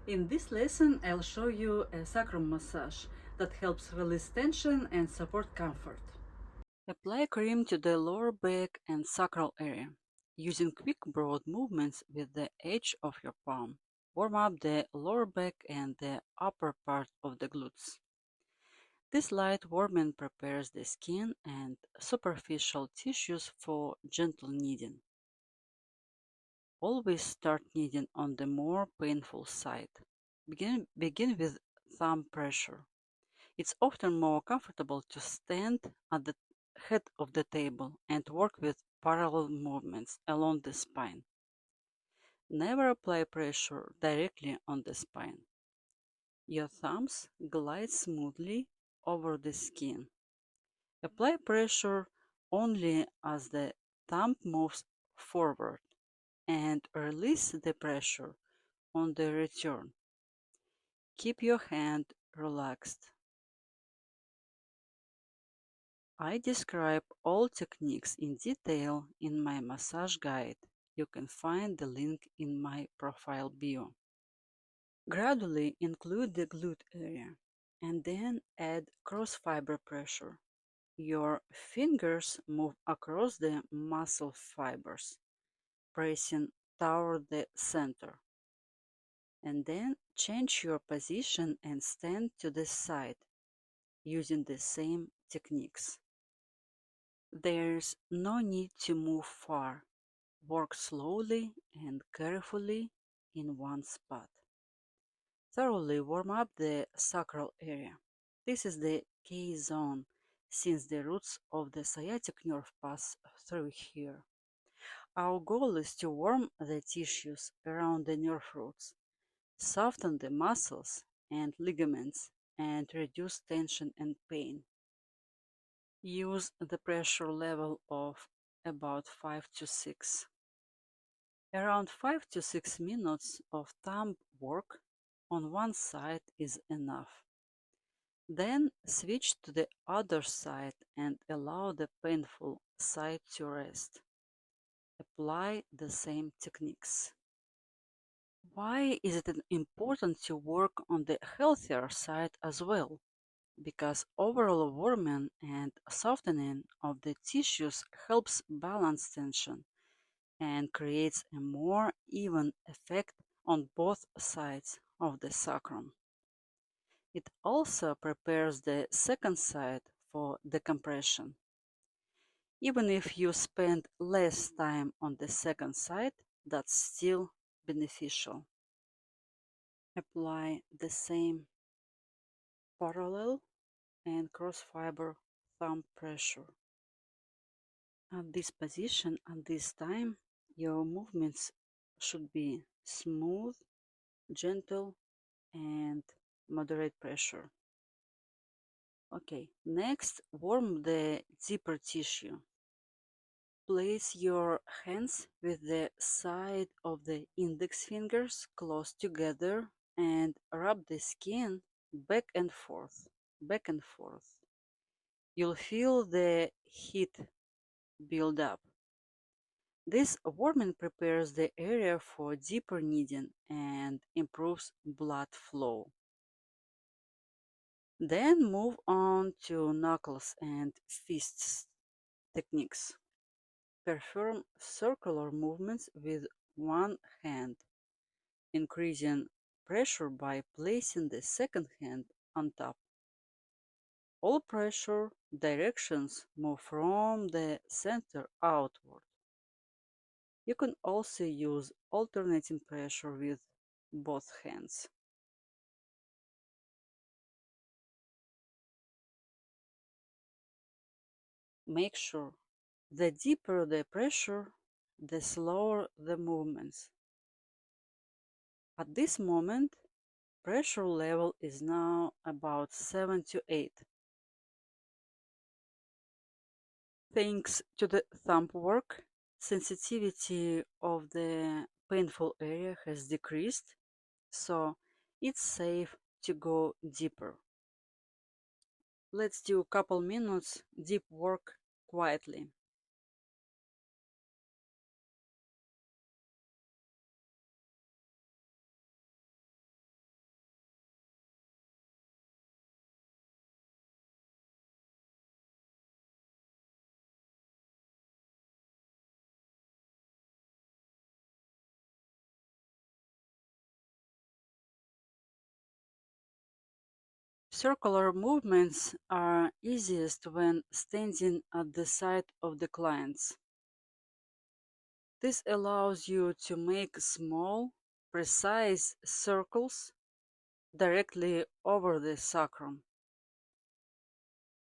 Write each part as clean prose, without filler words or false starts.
In this lesson, I'll show you a sacral massage that helps release tension and support comfort. Apply cream to the lower back and sacral area, using quick broad movements with the edge of your palm. Warm up the lower back and the upper part of the glutes. This light warming prepares the skin and superficial tissues for gentle kneading. Always start kneading on the more painful side. Begin with thumb pressure. It's often more comfortable to stand at the head of the table and work with parallel movements along the spine. Never apply pressure directly on the spine. Your thumbs glide smoothly over the skin. Apply pressure only as the thumb moves forward and release the pressure on the return. Keep your hand relaxed. I describe all techniques in detail in my massage guide. You can find the link in my profile bio. Gradually include the glute area and then add cross fiber pressure. Your fingers move across the muscle fibers, pressing toward the center. And then change your position and stand to the side using the same techniques. There's no need to move far. Work slowly and carefully in one spot. Thoroughly warm up the sacral area. This is the key zone, since the roots of the sciatic nerve pass through here. Our goal is to warm the tissues around the nerve roots, soften the muscles and ligaments, and reduce tension and pain. Use the pressure level of about 5 to 6. Around 5 to 6 minutes of thumb work on one side is enough. Then switch to the other side and allow the painful side to rest. Apply the same techniques. Why is it important to work on the healthier side as well? Because overall warming and softening of the tissues helps balance tension and creates a more even effect on both sides of the sacrum. It also prepares the second side for decompression. Even if you spend less time on the second side, that's still beneficial. Apply the same parallel and cross fiber thumb pressure. At this position, at this time, your movements should be smooth, gentle, and moderate pressure. Okay, next, warm the deeper tissue. Place your hands with the side of the index fingers close together and rub the skin back and forth, back and forth. You'll feel the heat build up. This warming prepares the area for deeper kneading and improves blood flow. Then move on to knuckles and fists techniques. Perform circular movements with one hand, increasing pressure by placing the second hand on top. All pressure directions move from the center outward. You can also use alternating pressure with both hands. Make sure the deeper the pressure, the slower the movements. At this moment, pressure level is now about 7 to 8. Thanks to the thumb work, sensitivity of the painful area has decreased, so it's safe to go deeper. Let's do a couple minutes deep work quietly. Circular movements are easiest when standing at the side of the clients. This allows you to make small, precise circles directly over the sacrum.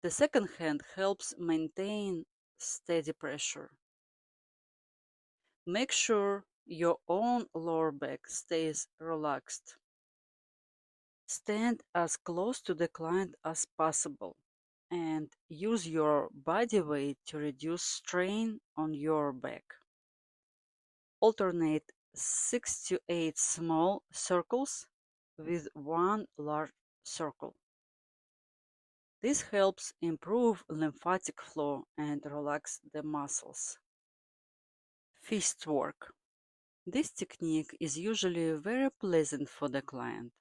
The second hand helps maintain steady pressure. Make sure your own lower back stays relaxed. Stand as close to the client as possible and use your body weight to reduce strain on your back. Alternate 6 to 8 small circles with one large circle. This helps improve lymphatic flow and relax the muscles. Fist work. This technique is usually very pleasant for the client.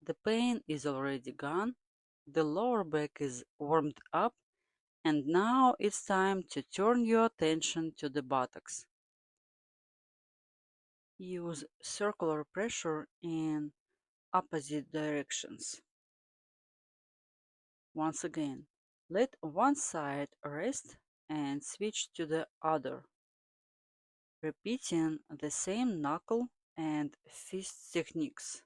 The pain is already gone, the lower back is warmed up, and now it's time to turn your attention to the buttocks. Use circular pressure in opposite directions. Once again, let one side rest and switch to the other, repeating the same knuckle and fist techniques.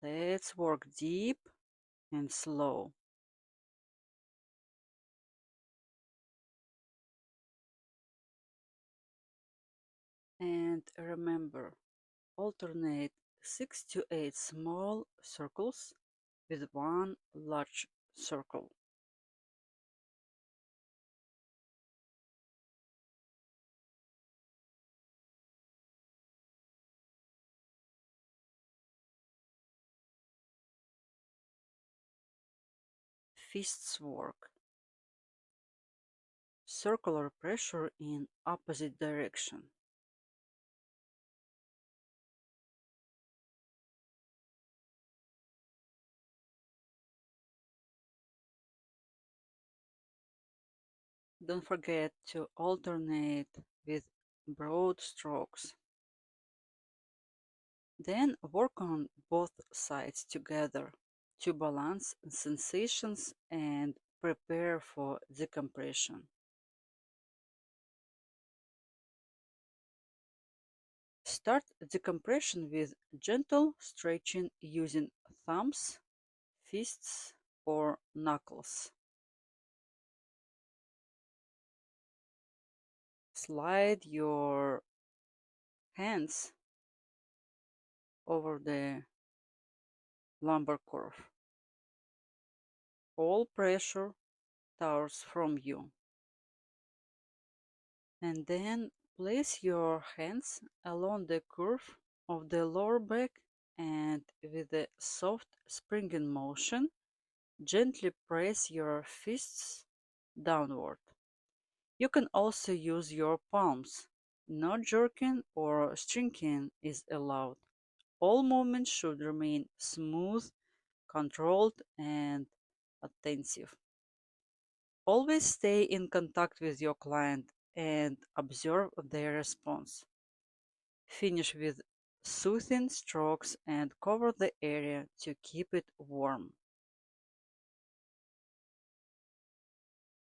Let's work deep and slow. And remember, alternate 6 to 8 small circles with one large circle. Fists work. Circular pressure in opposite direction. Don't forget to alternate with broad strokes. Then work on both sides together to balance sensations and prepare for decompression. Start decompression with gentle stretching using thumbs, fists, or knuckles. Slide your hands over the lumbar curve. All pressure towards from you. And then place your hands along the curve of the lower back and with a soft springing motion, gently press your fists downward. You can also use your palms. No jerking or stringing is allowed. All movements should remain smooth, controlled, and attentive. Always stay in contact with your client and observe their response. Finish with soothing strokes and cover the area to keep it warm.